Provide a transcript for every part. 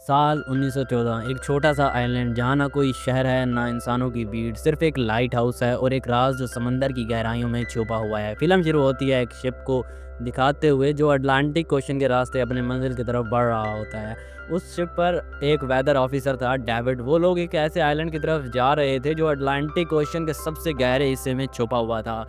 साल 1914। एक छोटा सा आइलैंड जहाँ ना कोई शहर है ना इंसानों की भीड़, सिर्फ एक लाइट हाउस है और एक राज जो समंदर की गहराइयों में छुपा हुआ है। फिल्म शुरू होती है एक शिप को दिखाते हुए जो अटलांटिक ओशन के रास्ते अपने मंजिल की तरफ बढ़ रहा होता है। उस शिप पर एक वेदर ऑफिसर था, डेविड। वो लोग एक ऐसे आइलैंड की तरफ जा रहे थे जो अटलांटिक ओशन के सबसे गहरे हिस्से में छुपा हुआ था।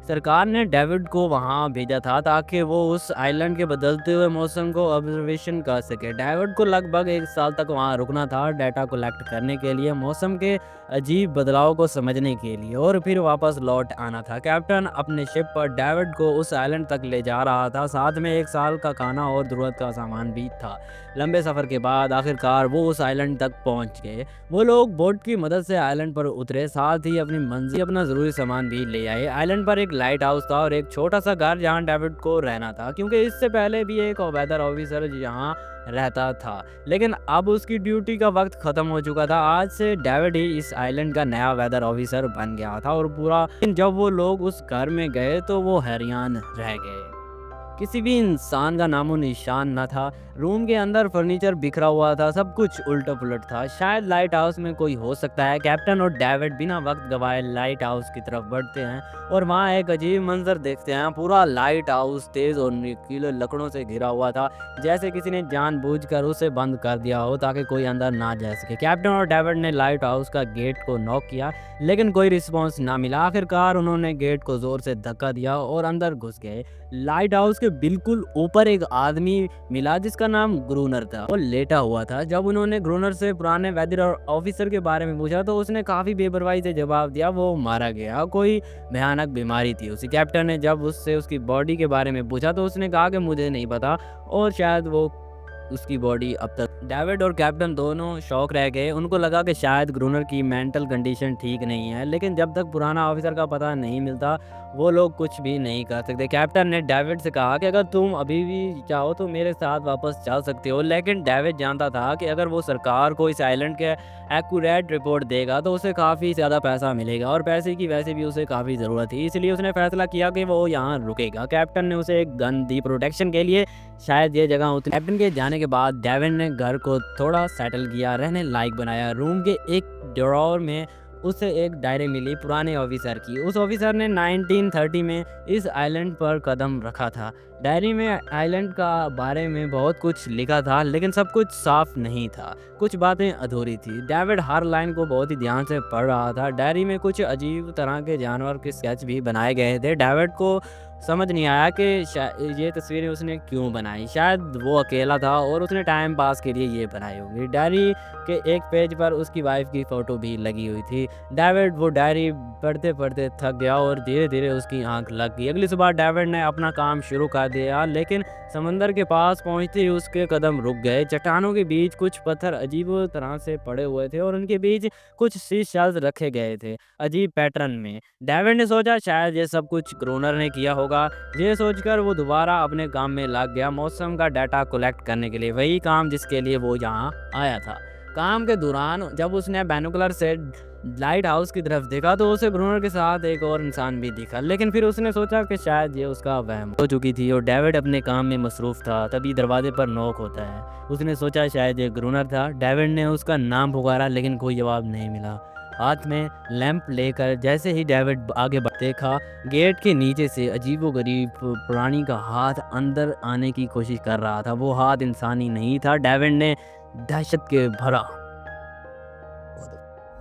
सरकार ने डेविड को वहां भेजा था ताकि वो उस आइलैंड के बदलते हुए मौसम को ऑब्जर्वेशन कर सके। डेविड को लगभग 1 साल तक वहां रुकना था, डाटा कलेक्ट करने के लिए, मौसम के अजीब बदलाव को समझने के लिए, और फिर वापस लौट आना था। कैप्टन अपने शिप पर डेविड को उस आइलैंड तक ले जा रहा था, साथ में 1 साल का खाना और जरूरत का सामान भी था। लंबे सफ़र के बाद आखिरकार वो उस आइलैंड तक पहुंच गए। वो लोग बोट की मदद से आइलैंड पर उतरे, साथ ही अपनी मंजिल अपना ज़रूरी सामान भी ले आए। आइलैंड पर एक लाइट हाउस था और एक छोटा सा घर जहां डेविड को रहना था, क्योंकि इससे पहले भी एक वेदर ऑफिसर यहाँ रहता था, लेकिन अब उसकी ड्यूटी का वक्त खत्म हो चुका था। आज से डेविड ही इस आइलैंड का नया वेदर ऑफिसर बन गया था और पूरा जब वो लोग उस घर में गए तो वो हैरान रह गए। किसी भी इंसान का नामो निशान न था। रूम के अंदर फर्नीचर बिखरा हुआ था, सब कुछ उल्टा पुलट था। शायद लाइट हाउस में कोई हो सकता है। कैप्टन और डेविड बिना वक्त गवाए लाइट हाउस की तरफ बढ़ते हैं और वहाँ एक अजीब मंजर देखते हैं। पूरा लाइट हाउस तेज और नुकीले लकड़ों से घिरा हुआ था, जैसे किसी ने जानबूझकर उसे बंद कर दिया हो ताकि कोई अंदर ना जा सके। कैप्टन और डेविड ने लाइट हाउस का गेट को नॉक किया, लेकिन कोई रिस्पॉन्स ना मिला। आखिरकार उन्होंने गेट को जोर से धक्का दिया और अंदर घुस गए। लाइट हाउस के बिल्कुल ऊपर एक आदमी मिला जिसका नाम ग्रूनर था। वो लेटा हुआ था। जब उन्होंने ग्रूनर से पुराने वेदर ऑफिसर के बारे में पूछा तो उसने काफी बेपरवाही से जवाब दिया, वो मारा गया, कोई भयानक बीमारी थी उसी। कैप्टन ने जब उससे उसकी बॉडी के बारे में पूछा तो उसने कहा कि मुझे नहीं पता और शायद वो उसकी बॉडी अब तक। डेविड और कैप्टन दोनों शॉक रह गए। उनको लगा कि शायद ग्रूनर की मेंटल कंडीशन ठीक नहीं है, लेकिन जब तक पुराना ऑफिसर का पता नहीं मिलता वो लोग कुछ भी नहीं कर सकते। कैप्टन ने डेविड से कहा कि अगर तुम अभी भी चाहो तो मेरे साथ वापस चल सकते हो, लेकिन डेविड जानता था कि अगर वो सरकार को इस आइलैंड के एक्यूरेट रिपोर्ट देगा तो उसे काफ़ी ज़्यादा पैसा मिलेगा और पैसे की वैसे भी उसे काफ़ी ज़रूरत थी, इसलिए उसने फैसला किया कि वो यहाँ रुकेगा। कैप्टन ने उसे एक गन दी प्रोटेक्शन के लिए, शायद ये जगह उतनी। कैप्टन के जाने के बाद डेविड ने घर को थोड़ा सेटल किया, रहने लायक बनाया। रूम के एक ड्रॉअर में उसे एक डायरी मिली पुराने ऑफिसर की। उस ऑफिसर ने 1930 में इस आइलैंड पर कदम रखा था। डायरी में आइलैंड का बारे में बहुत कुछ लिखा था, लेकिन सब कुछ साफ नहीं था, कुछ बातें अधूरी थी। डेविड हर लाइन को बहुत ही ध्यान से पढ़ रहा था। डायरी में कुछ अजीब तरह के जानवर के स्केच भी बनाए गए थे। डेविड को समझ नहीं आया कि ये तस्वीरें उसने क्यों बनाई। शायद वो अकेला था और उसने टाइम पास के लिए ये बनाई होगी। डायरी के एक पेज पर उसकी वाइफ की फ़ोटो भी लगी हुई थी। डेविड वो डायरी पढ़ते पढ़ते थक गया और धीरे धीरे उसकी आंख लग गई। अगली सुबह डेविड ने अपना काम शुरू कर दिया, लेकिन समंदर के पास पहुंचते ही उसके कदम रुक गए। चट्टानों के बीच कुछ पत्थर अजीब तरह से पड़े हुए थे और उनके बीच कुछ सी शेल्स रखे गए थे अजीब पैटर्न में। डेविड ने सोचा शायद ये सब कुछ ग्रोनर ने किया होगा। ये सोचकर वो दोबारा अपने काम में लग गया, मौसम का डाटा कलेक्ट करने के लिए, वही काम जिसके लिए वो यहाँ आया था। काम के दौरान जब उसने बाइनोकुलर से लाइट हाउस की तरफ देखा तो उसे ग्रूनर के साथ एक और इंसान भी दिखा, लेकिन फिर उसने सोचा कि शायद ये उसका वहम हो चुकी थी और डेविड अपने काम में मसरूफ़ था। तभी दरवाजे पर नॉक होता है। उसने सोचा शायद ये ग्रूनर था। डेविड ने उसका नाम पुकारा, लेकिन कोई जवाब नहीं मिला। हाथ में लैंप लेकर जैसे ही डेविड आगे देखा, गेट के नीचे से अजीबोगरीब प्राणी का हाथ अंदर आने की कोशिश कर रहा था। वो हाथ इंसानी नहीं था। डेविड ने दहशत के भरा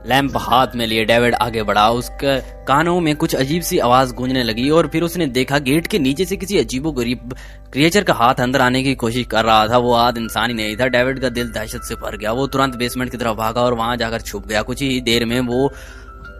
लैंप हाथ में लिए डेविड आगे बढ़ा। उसके कानों में कुछ अजीब सी आवाज गूंजने लगी और फिर उसने देखा गेट के नीचे से किसी अजीबोगरीब क्रिएचर का हाथ अंदर आने की कोशिश कर रहा था। वो हाथ इंसानी नहीं था। डेविड का दिल दहशत से भर गया। वो तुरंत बेसमेंट की तरफ भागा और वहां जाकर छुप गया। कुछ ही देर में वो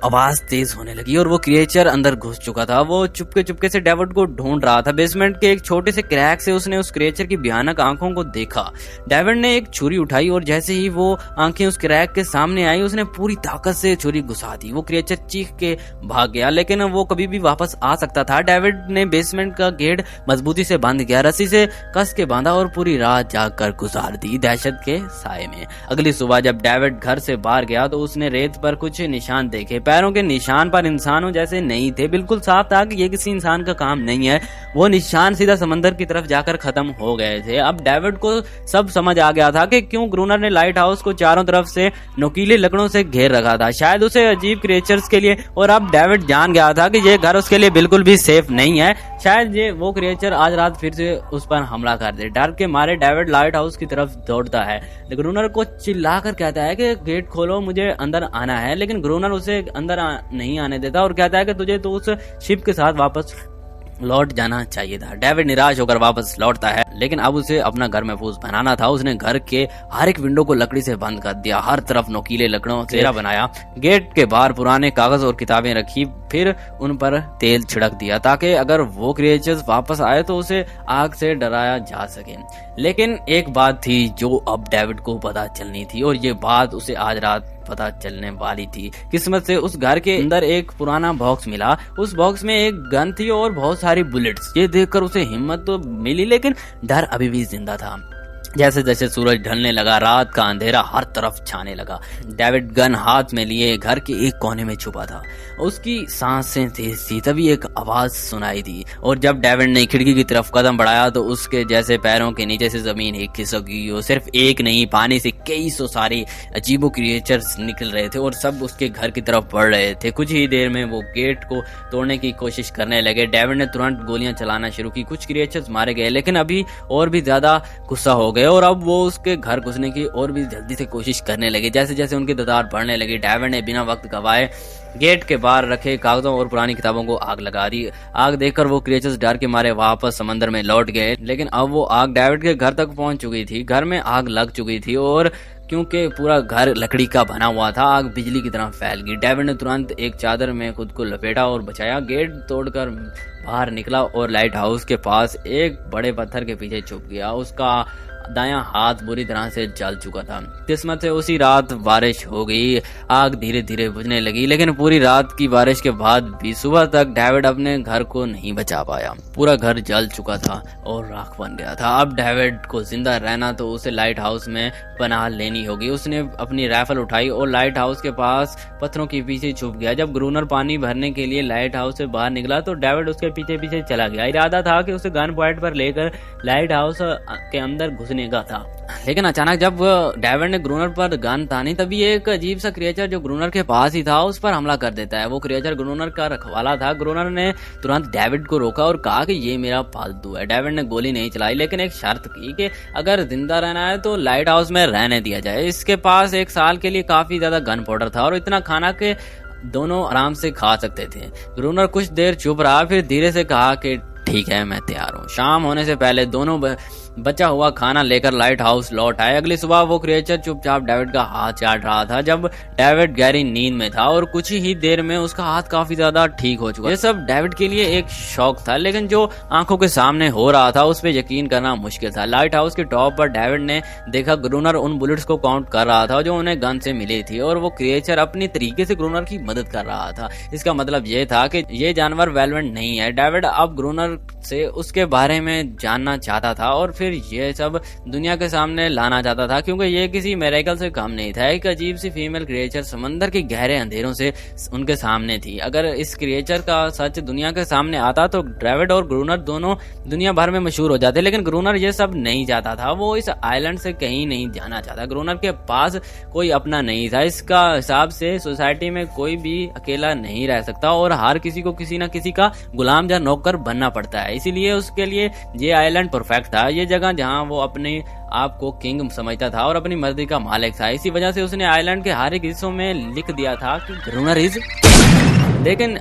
आवाज तेज होने लगी और वो क्रिएचर अंदर घुस चुका था। वो चुपके चुपके से डेविड को ढूंढ रहा था। बेसमेंट के एक छोटे से क्रैक से उसने उस क्रिएचर की भयानक आंखों को देखा। डेविड ने एक छुरी उठाई और जैसे ही वो आंखें उस क्रैक के सामने आई उसने पूरी ताकत से छुरी घुसा दी। वो क्रिएचर चीख के भाग गया, लेकिन वो कभी भी वापस आ सकता था। डेविड ने बेसमेंट का गेट मजबूती से बंद किया, रस्सी से कस के बांधा और पूरी रात जागकर गुजार दी दहशत के साए में। अगली सुबह जब डेविड घर से बाहर गया तो उसने रेत पर कुछ निशान देखे। पैरों के निशान पर इंसानों जैसे नहीं थे, बिल्कुल साफ था कि ये किसी इंसान का काम नहीं है। वो निशान सीधा समंदर की तरफ जाकर खत्म हो गए थे। अब डेविड को सब समझ आ गया था कि क्यों ग्रूनर ने लाइट हाउस को चारों तरफ से नुकीले लकड़ों से घेर रखा था, शायद उसे अजीब क्रिएचर्स के लिए। और अब डेविड जान गया था कि ये घर उसके लिए बिल्कुल भी सेफ नहीं है, शायद ये वो क्रिएचर आज रात फिर से उस पर हमला कर दे। डर के मारे डेविड लाइट हाउस की तरफ दौड़ता है, ग्रूनर को चिल्लाकर कहता है कि गेट खोलो, मुझे अंदर आना है। लेकिन ग्रूनर उसे अंदर नहीं आने देता और कहता है कि तुझे तो उस शिप के साथ वापस लौट जाना चाहिए था। डेविड निराश होकर वापस लौटता है, लेकिन अब उसे अपना घर महफूज बनाना था। उसने घर के हर एक विंडो को लकड़ी से बंद कर दिया, हर तरफ नुकीले लकड़ों से घेरा बनाया, गेट के बाहर पुराने कागज और किताबें रखी, फिर उन पर तेल छिड़क दिया ताकि अगर वो क्रिएचर्स वापस आए तो उसे आग से डराया जा सके। लेकिन एक बात थी जो अब डेविड को पता चलनी थी, और ये बात उसे आज रात पता चलने वाली थी। किस्मत से उस घर के अंदर एक पुराना बॉक्स मिला। उस बॉक्स में एक गन थी और बहुत सारी बुलेट्स। ये देखकर उसे हिम्मत तो मिली, लेकिन डर अभी भी जिंदा था। जैसे जैसे सूरज ढलने लगा, रात का अंधेरा हर तरफ छाने लगा। डेविड गन हाथ में लिए घर के एक कोने में छुपा था। उसकी सांसें तेज थी। तभी एक आवाज सुनाई दी, और जब डेविड ने खिड़की की तरफ कदम बढ़ाया तो उसके जैसे पैरों के नीचे से जमीन एक खिसक गई। और सिर्फ एक नहीं, पानी से कई सौ सारे अजीबो क्रिएचर्स निकल रहे थे और सब उसके घर की तरफ बढ़ रहे थे। कुछ ही देर में वो गेट को तोड़ने की कोशिश करने लगे। डेविड ने तुरंत गोलियां चलाना शुरू की। कुछ क्रिएचर्स मारे गए, लेकिन अभी और भी ज्यादा गुस्सा हो गए और अब वो उसके घर घुसने की और भी जल्दी से कोशिश करने लगे। जैसे जैसे उनकी तादाद बढ़ने लगी, डेविड ने बिना वक्त गवाए गेट के बाहर रखे कागजों और पुरानी किताबों को आग लगा दी। आग देखकर वो क्रिएचर्स डर के मारे वापस समंदर में लौट गए, लेकिन अब वो आग डेविड के घर तक पहुंच चुकी थी। घर में आग लग चुकी थी और क्योंकि पूरा घर लकड़ी का बना हुआ था, आग बिजली की तरह फैल गई। डेविड ने तुरंत एक चादर में खुद को लपेटा और बचाया। गेट तोड़कर बाहर निकला और लाइट हाउस के पास एक बड़े पत्थर के पीछे छुप गया। उसका दायां हाथ बुरी तरह से जल चुका था। किस्मत से उसी रात बारिश हो गई। आग धीरे धीरे बुझने लगी, लेकिन पूरी रात की बारिश के बाद भी सुबह तक डेविड अपने घर को नहीं बचा पाया। पूरा घर जल चुका था और राख बन गया था। अब डेविड को जिंदा रहना तो उसे लाइट हाउस में पनाह लेनी होगी। उसने अपनी राइफल उठाई और लाइट हाउस के पास पत्थरों के पीछे छुप गया। जब ग्रूनर पानी भरने के लिए लाइट हाउस से बाहर निकला तो डेविड उसके पीछे पीछे चला गया। इरादा था कि उसे गन पॉइंट पर लेकर लाइट हाउस के अंदर घुसने का था, लेकिन अचानक जब डेविड ने ग्रूनर पर गन तानी तभी एक अजीब सा क्रिएचर जो ग्रूनर के पास ही था उस पर हमला कर देता है। वो क्रिएचर ग्रूनर का रखवाला था। ग्रूनर ने तुरंत डेविड को रोका और कहा कि ये मेरा फालतू है। डेविड ने गोली नहीं चलाई, लेकिन एक शर्त की कि अगर जिंदा रहना है तो लाइट हाउस में रहने दिया जाए। इसके पास एक साल के लिए काफी ज्यादा गन पाउडर था और इतना खाना के दोनों आराम से खा सकते थे। ग्रूनर कुछ देर चुप रहा, फिर धीरे से कहा कि ठीक है, मैं तैयार हूँ। शाम होने से पहले दोनों बचा हुआ खाना लेकर लाइट हाउस लौट आए। अगली सुबह वो क्रिएचर चुपचाप डेविड का हाथ चाट रहा था जब डेविड गहरी नींद में था और कुछ ही देर में उसका हाथ काफी ज्यादा ठीक हो चुका। ये सब डेविड के लिए एक शौक था, लेकिन जो आंखों के सामने हो रहा था उस पर यकीन करना मुश्किल था। लाइट हाउस के टॉप पर डेविड ने देखा ग्रूनर उन बुलेट्स को काउंट कर रहा था जो उन्हें गन से मिली थी, और वो क्रिएचर अपनी तरीके से ग्रूनर की मदद कर रहा था। इसका मतलब ये था कि ये जानवर वेलवेंट नहीं है। डेविड अब ग्रूनर से उसके बारे में जानना चाहता था और फिर ये सब दुनिया के सामने लाना चाहता था, क्योंकि ये किसी मिरेकल से कम नहीं था। एक अजीब सी फीमेल क्रिएचर समंदर के गहरे अंधेरों से उनके सामने थी। अगर इस क्रिएचर का सच दुनिया के सामने आता तो डेविड और ग्रूनर दोनों दुनिया भर में मशहूर हो जाते, लेकिन ग्रूनर ये सब नहीं चाहता था। वो इस आइलैंड से कहीं नहीं जाना चाहता। ग्रूनर के पास कोई अपना नहीं था। इसका हिसाब से सोसाइटी में कोई भी अकेला नहीं रह सकता और हर किसी को किसी न किसी का गुलाम या नौकर बनना पड़ता है। इसीलिए उसके लिए ये आइलैंड परफेक्ट था। ये जगह जहाँ वो अपने आप को किंग समझता था और अपनी मर्जी का मालिक था। इसी वजह से उसने आइलैंड के हर एक हिस्सों में लिख दिया था कि ग्रूनर इज। लेकिन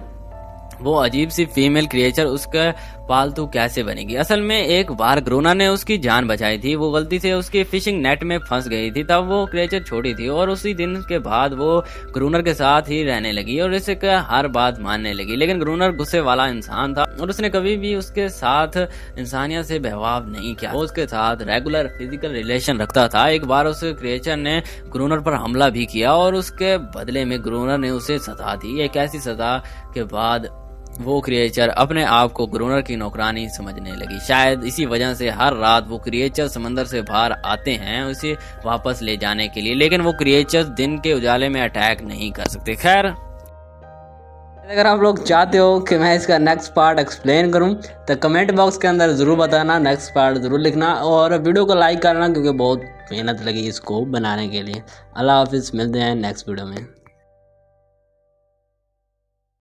वो अजीब सी फीमेल क्रिएचर उसका पालतू कैसे बनेगी? असल में एक बार ग्रूनर ने उसकी जान बचाई थी। वो गलती से उसकी फिशिंग नेट में फंस गई थी, तब वो क्रिएचर छोड़ी थी और उसी दिन के बाद वो ग्रूनर के साथ ही रहने लगी और इसे हर बात मानने लगी। लेकिन ग्रूनर गुस्से वाला इंसान था और उसने कभी भी उसके साथ इंसानियत से व्यवहार नहीं किया। वो उसके साथ रेगुलर फिजिकल रिलेशन रखता था। एक बार उस क्रिएचर ने ग्रूनर पर हमला भी किया और उसके बदले में ग्रूनर ने उसे सजा दी। एक ऐसी सजा के बाद वो क्रिएचर अपने आप को ग्रूनर की नौकरानी समझने लगी। शायद इसी वजह से हर रात वो क्रिएचर समंदर से बाहर आते हैं उसे वापस ले जाने के लिए, लेकिन वो क्रिएचर दिन के उजाले में अटैक नहीं कर सकते। खैर, अगर आप लोग चाहते हो कि मैं इसका नेक्स्ट पार्ट एक्सप्लेन करूं तो कमेंट बॉक्स के अंदर ज़रूर बताना, नेक्स्ट पार्ट ज़रूर लिखना और वीडियो को लाइक करना क्योंकि बहुत मेहनत लगी इसको बनाने के लिए। अल्लाह हाफिज़, मिलते हैं नेक्स्ट वीडियो में।